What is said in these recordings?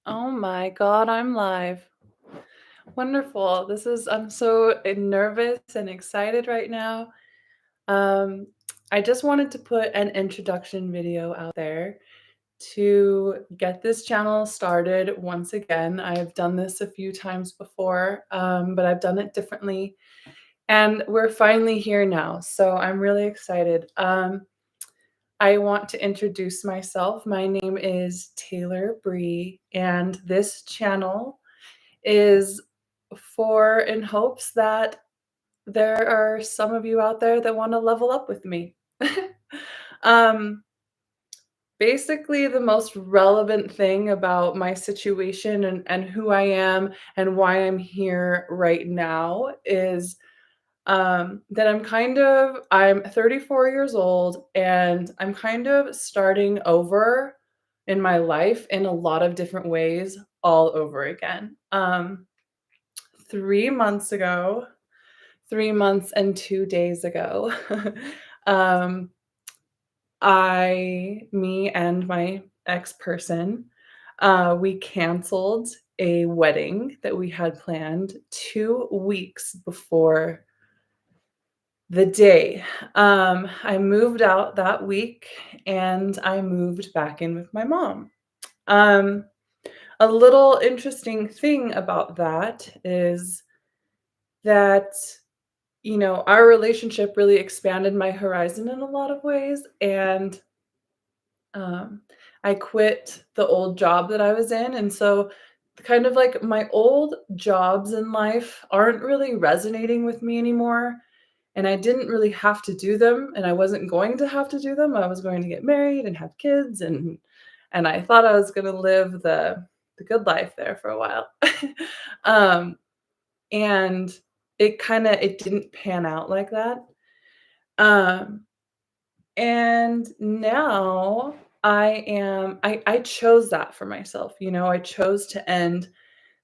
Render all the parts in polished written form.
Oh my God, I'm live. Wonderful. I'm so nervous and excited right now. Um, I just wanted to put an introduction video out there to get this channel started once again. I've done this a few times before, but I've done it differently. And we're finally here now. So I'm really excited. I want to introduce myself. My name is Taylor Bree, and this channel is for in hopes that there are some of you out there that want to level up with me. um, Basically, the most relevant thing about my situation and who I am and why I'm here right now is that I'm 34 years old and I'm kind of starting over in my life in a lot of different ways all over again. 3 months ago, 3 months and 2 days ago, um, me and my ex person, we canceled a wedding that we had planned 2 weeks before the day. I moved out that week and I moved back in with my mom. Um, a little interesting thing about that is that, our relationship really expanded my horizon in a lot of ways. And um, I quit the old job that I was in. And so, kind of like my old jobs in life aren't really resonating with me anymore, and I didn't really have to do them, and I wasn't going to have to do them. I was going to get married and have kids, and I thought I was gonna live the good life there for a while. Um, and it didn't pan out like that. Um, and now I chose that for myself, I chose to end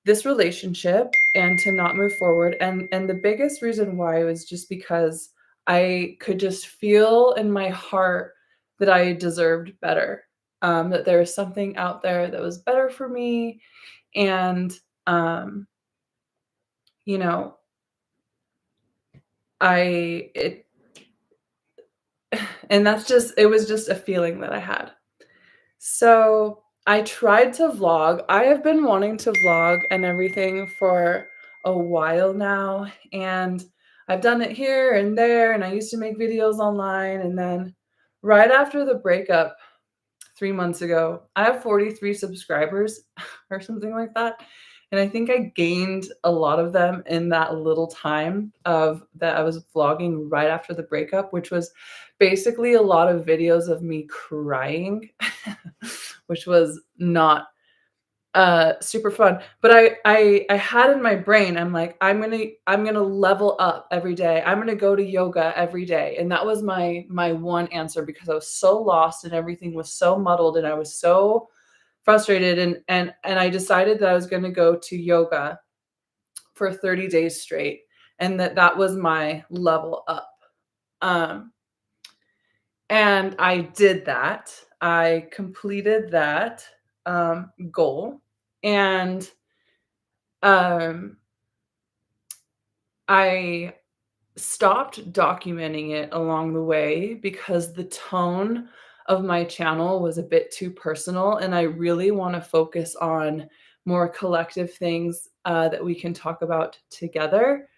this relationship and to not move forward, and the biggest reason why was just because I could just feel in my heart that I deserved better, that there was something out there that was better for me, and, um, you know, I it and it was just a feeling that I had. So, I tried to vlog. I have been wanting to vlog and everything for a while now, and I've done it here and there, and I used to make videos online, and then right after the breakup 3 months ago, I have 43 subscribers or something like that, and I think I gained a lot of them in that little time of that I was vlogging right after the breakup, which was basically a lot of videos of me crying, which was not super fun. But I had in my brain, I'm like, I'm gonna level up every day. I'm gonna go to yoga every day. And that was my one answer because I was so lost and everything was so muddled and I was so frustrated, and I decided that I was gonna go to yoga for 30 days straight and that was my level up. Um and I did that. I completed that goal, and um, I stopped documenting it along the way because the tone of my channel was a bit too personal, and I really want to focus on more collective things that we can talk about together.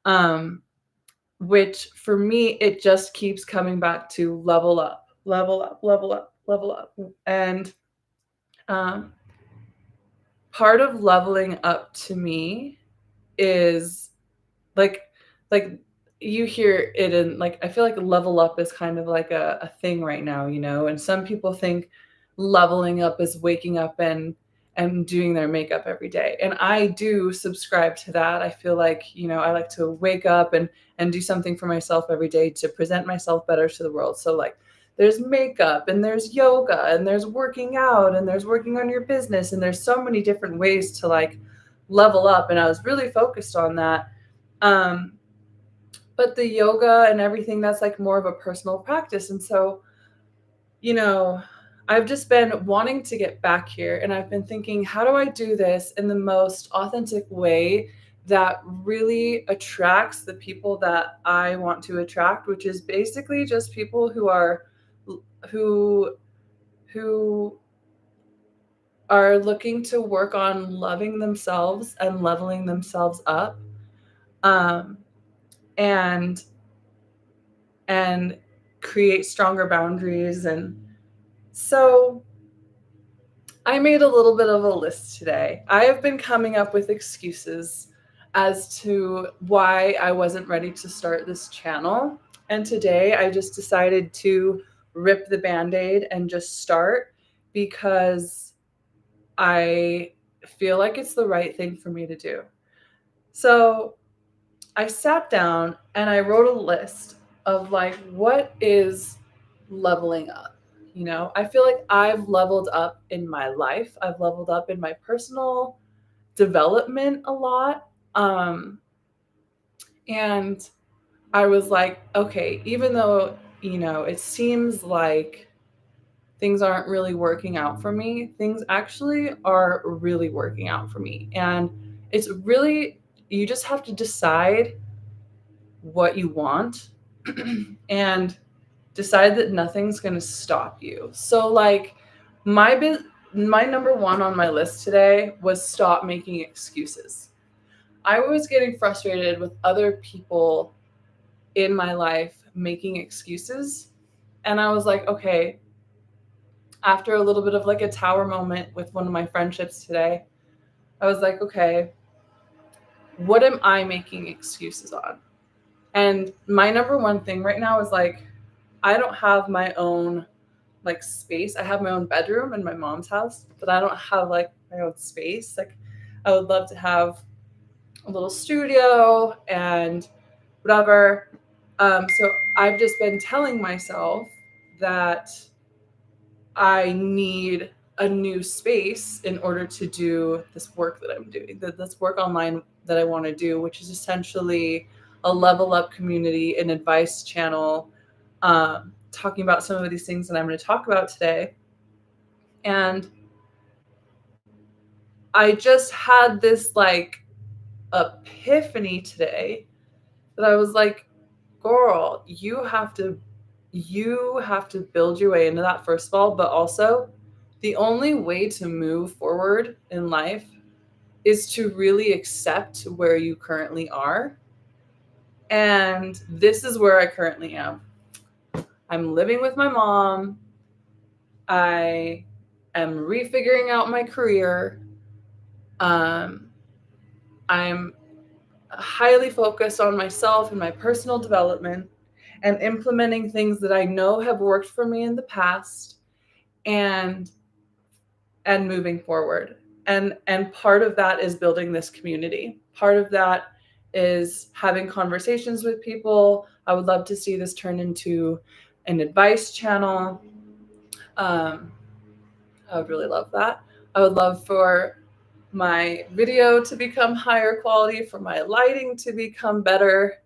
Um, which for me, it just keeps coming back to level up, level up, level up, level up. And um, part of leveling up to me is like like you hear it in like I feel like level up is kind of like a thing right now, and some people think leveling up is waking up and doing their makeup every day. And I do subscribe to that. I feel like, I like to wake up and do something for myself every day to present myself better to the world. So like there's makeup and there's yoga and there's working out and there's working on your business and there's so many different ways to like level up, and I was really focused on that. um, but the yoga and everything, that's like more of a personal practice. And so, you know, I've just been wanting to get back here, and I've been thinking, how do I do this in the most authentic way that really attracts the people that I want to attract, which is basically just people who are who who are looking to work on loving themselves and leveling themselves up, um, and and create stronger boundaries. And so I made a little bit of a list today. I have been coming up with excuses as to why I wasn't ready to start this channel. And today I just decided to rip the band aid and just start because I feel like it's the right thing for me to do. So I sat down and I wrote a list of like, what is leveling up? You know, I feel like I've leveled up in my life. I've leveled up in my personal development a lot. And I was like, okay, even though, you know, it seems like things aren't really working out for me, things actually are really working out for me. And it's really, you just have to decide what you want and decide that nothing's going to stop you. So like my my number one on my list today was stop making excuses. I was getting frustrated with other people in my life making excuses, and I was like, okay, after a little bit of like a tower moment with one of my friendships today, I was like, okay, what am I making excuses on? And my number one thing right now is like, I don't have my own like space. I have my own bedroom in my mom's house, but I don't have like my own space. Like, I would love to have a little studio and whatever. So I've just been telling myself that I need a new space in order to do this work that I'm doing, this work online that I want to do, which is essentially a level up community, an advice channel, talking about some of these things that I'm going to talk about today. And I just had this like epiphany today that I was like, girl, you have to build your way into that first of all, but also the only way to move forward in life is to really accept where you currently are. And this is where I currently am. I'm living with my mom. I am refiguring out my career. Um, I'm highly focused on myself and my personal development and implementing things that I know have worked for me in the past, and moving forward. And part of that is building this community. Part of that is having conversations with people. I would love to see this turn into an advice channel. Um, I would really love that. I would love for my video to become higher quality, for my lighting to become better.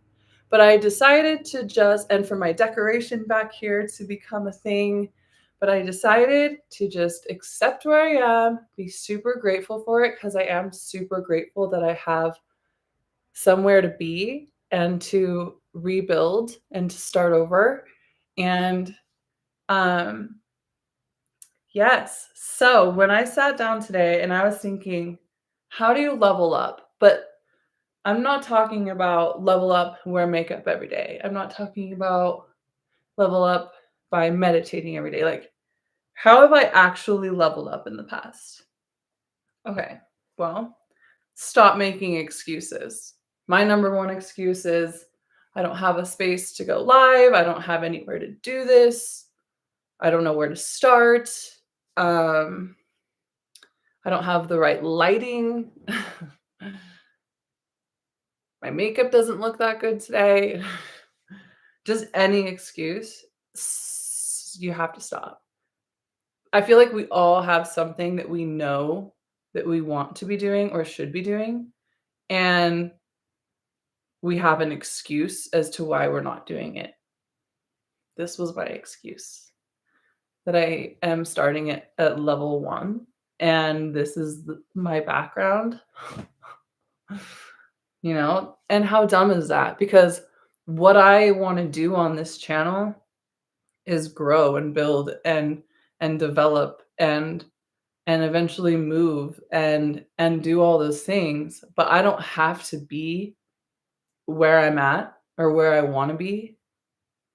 But I decided to just, and for my decoration back here to become a thing, but I decided to just accept where I am, be super grateful for it, because I am super grateful that I have somewhere to be and to rebuild and to start over. And um, yes, so when I sat down today and I was thinking, how do you level up? But I'm not talking about level up, wear makeup every day. I'm not talking about level up by meditating every day. Like, how have I actually leveled up in the past? Okay, well, stop making excuses. My number one excuse is I don't have a space to go live. I don't have anywhere to do this. I don't know where to start. Um, I don't have the right lighting. My makeup doesn't look that good today. Just any excuse, you have to stop. I feel like we all have something that we know that we want to be doing or should be doing, and we have an excuse as to why we're not doing it. This was my excuse. that I am starting at level 1, and this is my background, And how dumb is that? Because what I want to do on this channel is grow and build and develop and eventually move and do all those things, but I don't have to be where I'm at or where I want to be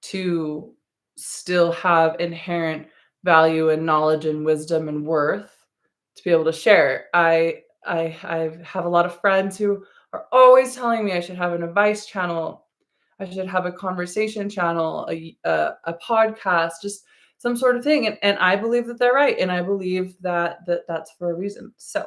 to still have inherent value and knowledge and wisdom and worth to be able to share. I have a lot of friends who are always telling me I should have an advice channel, I should have a conversation channel, a podcast, just some sort of thing, and I believe that they're right, and I believe that's for a reason. So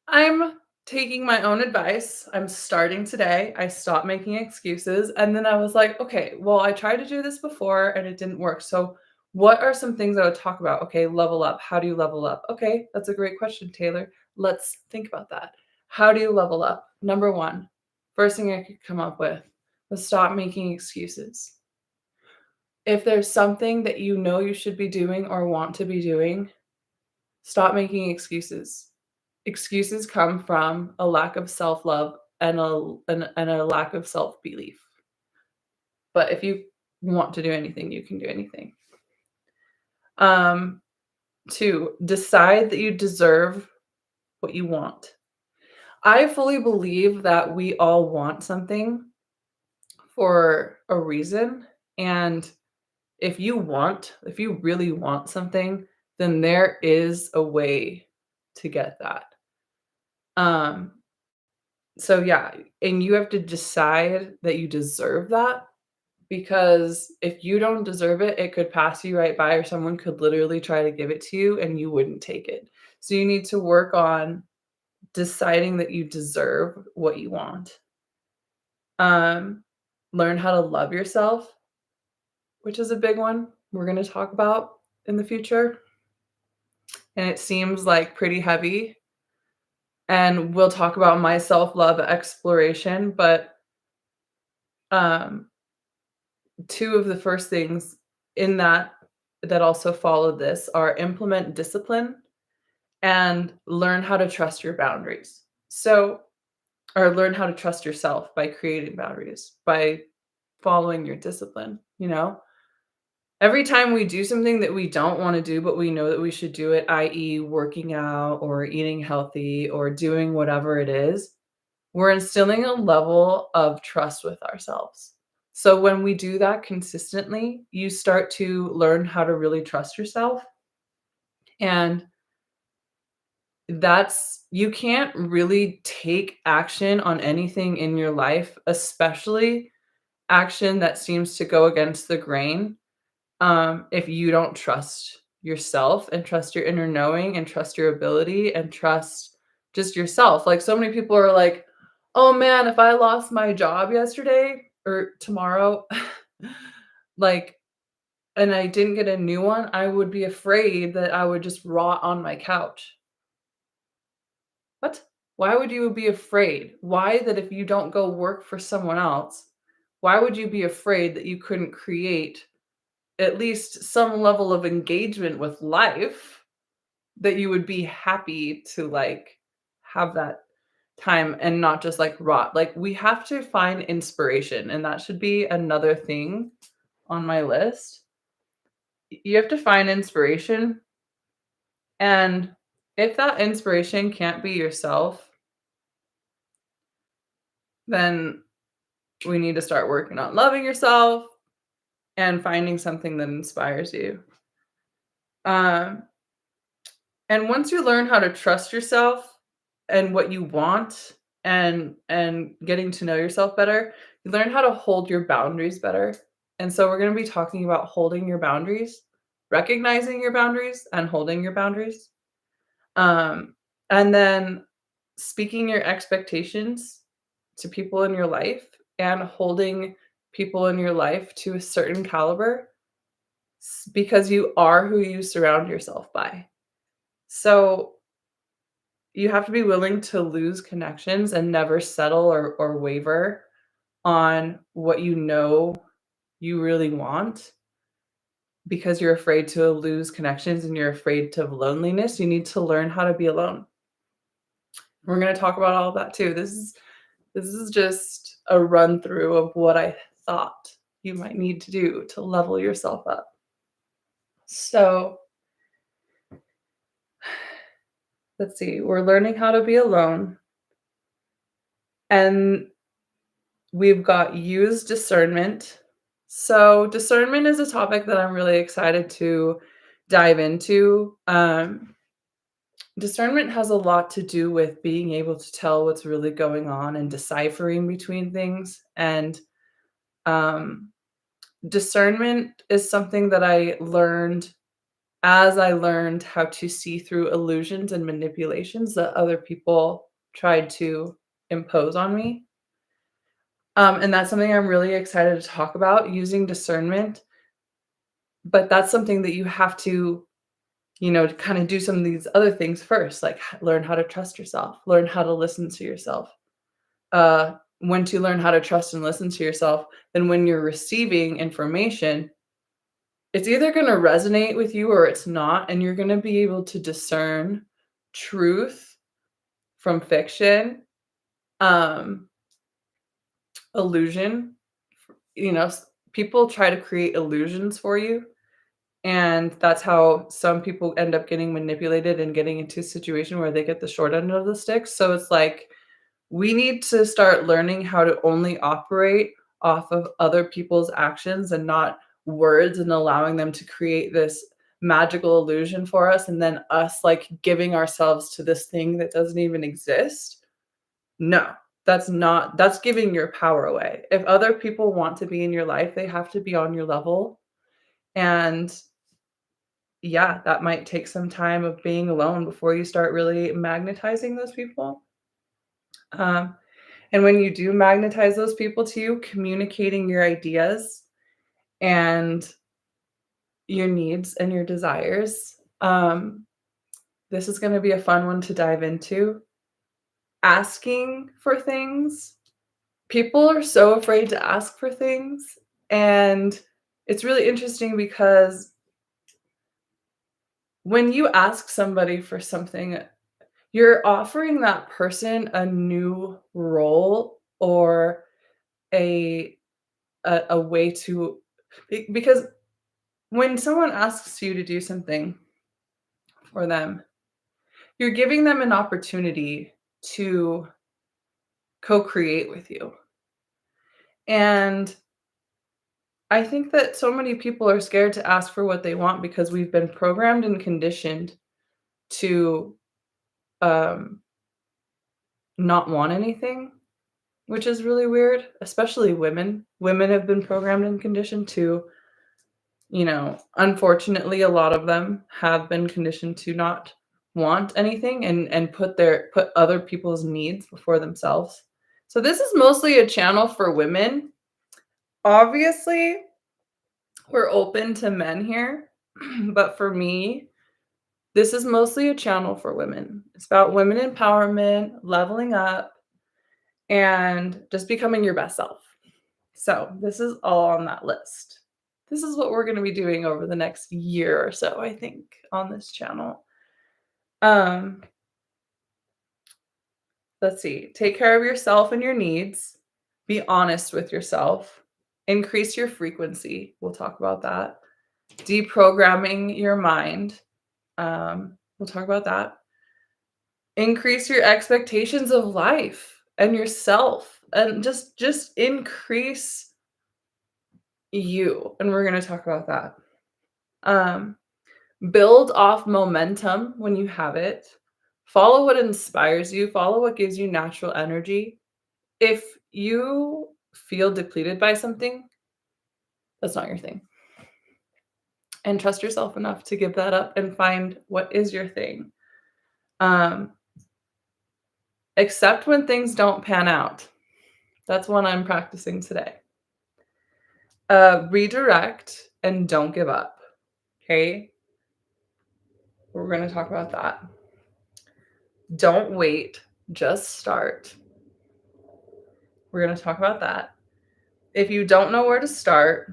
I'm taking my own advice. I'm starting today. I stopped making excuses. And then I was like, okay, well, I tried to do this before and it didn't work. So, what are some things I would talk about? Okay, level up. How do you level up? Okay, that's a great question, Taylor. Let's think about that. How do you level up? Number one, first thing I could come up with was stop making excuses. If there's something that you know you should be doing or want to be doing, stop making excuses. Excuses come from a lack of self-love and a lack of self-belief. But if you want to do anything, you can do anything. Um, 2, decide that you deserve what you want. I fully believe that we all want something for a reason, and if you really want something, then there is a way to get that. Um, So yeah, and you have to decide that you deserve that, because if you don't deserve it, it could pass you right by, or someone could literally try to give it to you and you wouldn't take it. So you need to work on deciding that you deserve what you want. Um, learn how to love yourself, which is a big one we're going to talk about in the future. And it seems like pretty heavy. And we'll talk about my self-love exploration, but um two of the first things in that also follow this are implement discipline and learn how to trust your boundaries. So, or learn how to trust yourself by creating boundaries, by following your discipline. Every time we do something that we don't want to do, but we know that we should do it, i.e., working out or eating healthy or doing whatever it is, we're instilling a level of trust with ourselves. So when we do that consistently, you start to learn how to really trust yourself. And you can't really take action on anything in your life, especially action that seems to go against the grain, if you don't trust yourself and trust your inner knowing and trust your ability and trust just yourself. Like, so many people are like, "Oh man, if I lost my job yesterday or tomorrow, like, and I didn't get a new one, I would be afraid that I would just rot on my couch." What? Why would you be afraid? Why that if you don't go work for someone else, why would you be afraid that you couldn't create at least some level of engagement with life, that you would be happy to, like, have that time and not just, like, rot? Like, we have to find inspiration, and that should be another thing on my list. You have to find inspiration, and if that inspiration can't be yourself, then we need to start working on loving yourself and finding something that inspires you. Um, and once you learn how to trust yourself and what you want and getting to know yourself better, you learn how to hold your boundaries better. And so we're going to be talking about holding your boundaries, recognizing your boundaries and holding your boundaries. Um, and then speaking your expectations to people in your life and holding people in your life to a certain caliber, because you are who you surround yourself by. So you have to be willing to lose connections and never settle or waver on what you know you really want, because you're afraid to lose connections and you're afraid of loneliness, you need to learn how to be alone. We're going to talk about all of that too. This is just a run through of what I thought you might need to do to level yourself up. So, let's see. We're learning how to be alone. And we've got use discernment. So, discernment is a topic that I'm really excited to dive into. Discernment has a lot to do with being able to tell what's really going on and deciphering between things. And um, discernment is something that I learned as I learned how to see through illusions and manipulations that other people tried to impose on me. And that's something I'm really excited to talk about using discernment. But that's something that you have to, to kind of do some of these other things first, like learn how to trust yourself, learn how to listen to yourself. Once you learn how to trust and listen to yourself, then when you're receiving information, it's either going to resonate with you or it's not, and you're going to be able to discern truth from fiction, um, illusion. People try to create illusions for you, and that's how some people end up getting manipulated and getting into a situation where they get the short end of the stick. So it's like we need to start learning how to only operate off of other people's actions and not words, and allowing them to create this magical illusion for us, and then us like giving ourselves to this thing that doesn't even exist. No, that's giving your power away. If other people want to be in your life, they have to be on your level. And yeah, that might take some time of being alone before you start really magnetizing those people. Um, and when you do magnetize those people to you, communicating your ideas and your needs and your desires. This is going to be a fun one to dive into. Asking for things. People are so afraid to ask for things. And it's really interesting because when you ask somebody for something, you're offering that person a new role or a a way to because when someone asks you to do something for them, you're giving them an opportunity to co-create with you. And I think that so many people are scared to ask for what they want because we've been programmed and conditioned to um, not want anything, which is really weird, especially women. Women have been programmed and conditioned to, unfortunately, a lot of them have been conditioned to not want anything and put other people's needs before themselves. So this is mostly a channel for women. Obviously, we're open to men here, but for me, this is mostly a channel for women. It's about women empowerment, leveling up, and just becoming your best self. So, this is all on that list. This is what we're going to be doing over the next year or so, I think, on this channel. Um, let's see. Take care of yourself and your needs. Be honest with yourself. Increase your frequency. We'll talk about that. Deprogramming your mind. We'll talk about that. Increase your expectations of life and yourself, and just increase you. And we're going to talk about that. Build off momentum when you have it. Follow what inspires you. Follow what gives you natural energy. If you feel depleted by something, that's not your thing. And trust yourself enough to give that up and find what is your thing. Accept when things don't pan out. That's one I'm practicing today. Redirect and don't give up. Okay? We're going to talk about that. Don't wait, just start. We're going to talk about that. If you don't know where to start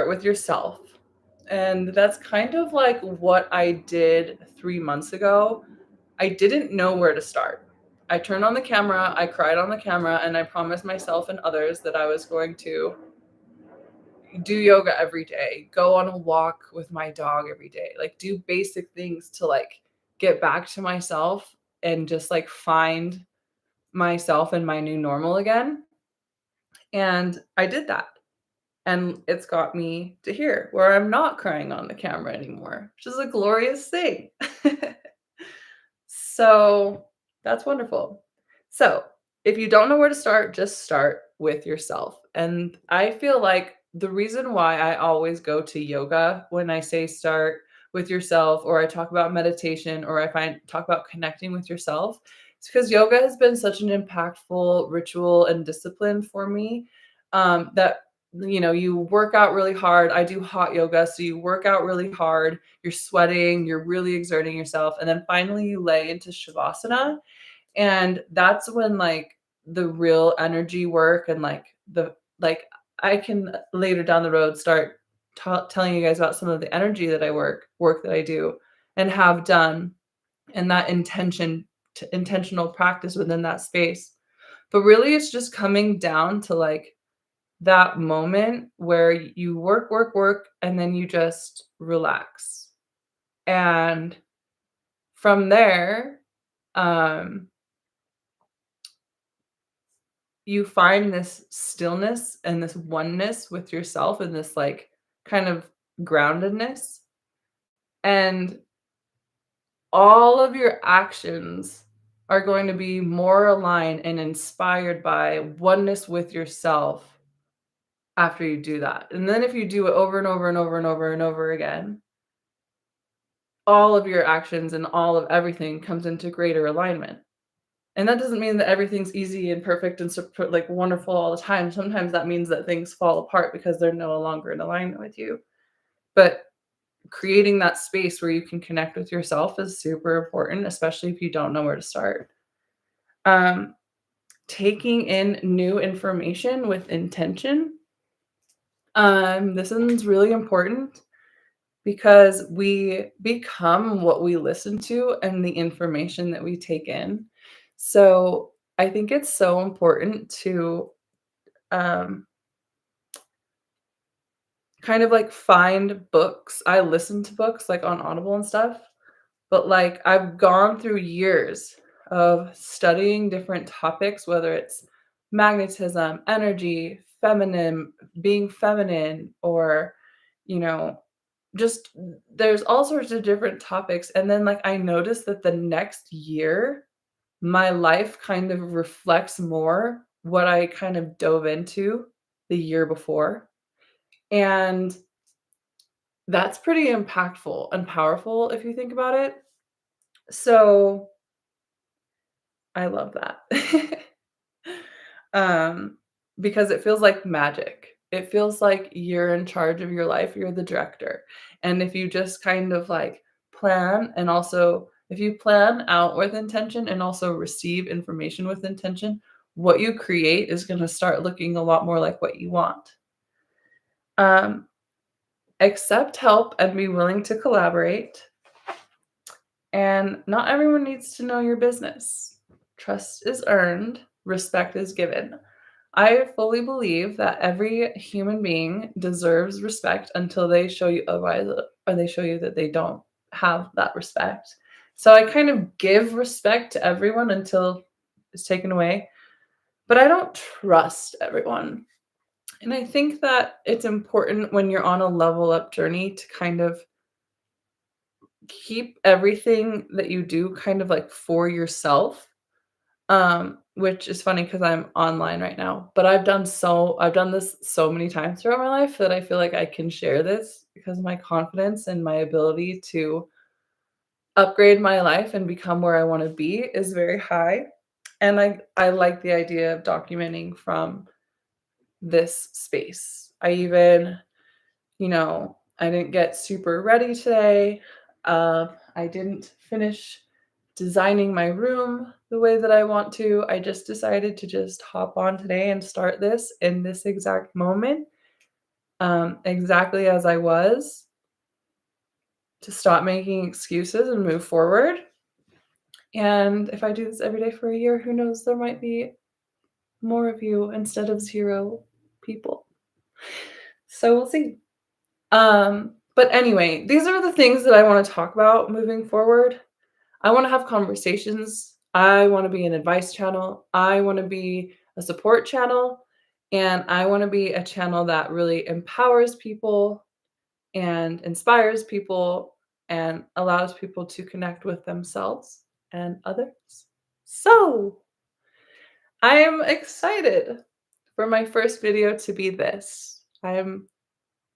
with yourself And that's kind of like what I did 3 months ago. I didn't know where to start. I turned on the camera, I cried on the camera, and I promised myself and others that I was going to do yoga every day, go on a walk with my dog every day, like do basic things to like get back to myself and just like find myself and my new normal again. And I did that. And it's got me to here where I'm not crying on the camera anymore, which is a glorious thing. So that's wonderful. So if you don't know where to start, just start with yourself. And I feel like the reason why I always go to yoga when I say start with yourself, or I talk about meditation, or talk about connecting with yourself, it's because yoga has been such an impactful ritual and discipline for me, that you work out really hard. I do hot yoga, so you work out really hard, you're sweating, you're really exerting yourself, and then finally you lay into shavasana, and that's when like the real energy work and like I can later down the road start telling you guys about some of the energy that I work that I do and have done, and that intentional practice within that space. But really it's just coming down to like that moment where you work, work, work, and then you just relax. And from there, um, you find this stillness and this oneness with yourself and this like kind of groundedness. And all of your actions are going to be more aligned and inspired by oneness with yourself after you do that. And then if you do it over and over and over and over and over again, all of your actions and all of everything comes into greater alignment. And that doesn't mean that everything's easy and perfect and like wonderful all the time. Sometimes that means that things fall apart because they're no longer in alignment with you. But creating that space where you can connect with yourself is super important, especially if you don't know where to start. Um, Taking in new information with intention. This one's really important because we become what we listen to and the information that we take in. So I think it's so important to um, kind of like find books. I listen to books like on Audible and stuff, but like I've gone through years of studying different topics, whether it's magnetism, energy, feminine, being feminine, or, you know, just there's all sorts of different topics. And then like I noticed that the next year, my life kind of reflects more what I kind of dove into the year before. And that's pretty impactful and powerful if you think about it. So I love that. Um, because it feels like magic. It feels like you're in charge of your life, you're the director. And if you just kind of like plan, and also if you plan out with intention and also receive information with intention, what you create is going to start looking a lot more like what you want. Um, accept help and be willing to collaborate. And not everyone needs to know your business. Trust is earned, respect is given. I fully believe that every human being deserves respect until they show you otherwise, or they show you that they don't have that respect. So I kind of give respect to everyone until it's taken away, but I don't trust everyone. And I think that it's important when you're on a level up journey to kind of keep everything that you do kind of like for yourself. Which is funny because I'm online right now, but I've done this so many times throughout my life that I feel like I can share this because my confidence and my ability to upgrade my life and become where I want to be is very high. And I like the idea of documenting from this space. I didn't get super ready today. I didn't finish designing my room the way that I want to. I just decided to just hop on today and start this in this exact moment, exactly as I was. to stop making excuses and move forward. And if I do this every day for a year, who knows, there might be more of you instead of 0 people. So we'll see. But anyway, these are the things that I want to talk about moving forward. I want to have conversations. I want to be an advice channel. I want to be a support channel. And I want to be a channel that really empowers people and inspires people and allows people to connect with themselves and others. So I am excited for my first video to be this. I'm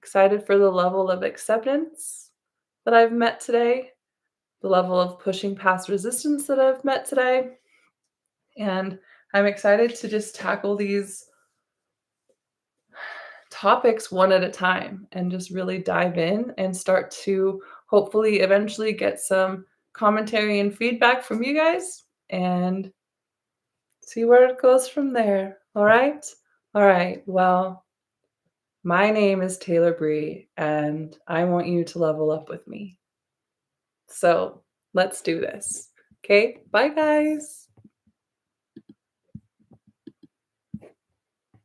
excited for the level of acceptance that I've met today, the level of pushing past resistance that I've met today. And I'm excited to just tackle these topics one at a time and just really dive in and start to hopefully eventually get some commentary and feedback from you guys and see where it goes from there. All right? All right. Well, my name is Taylor Bree, and I want you to level up with me. So let's do this. Okay? Bye, guys.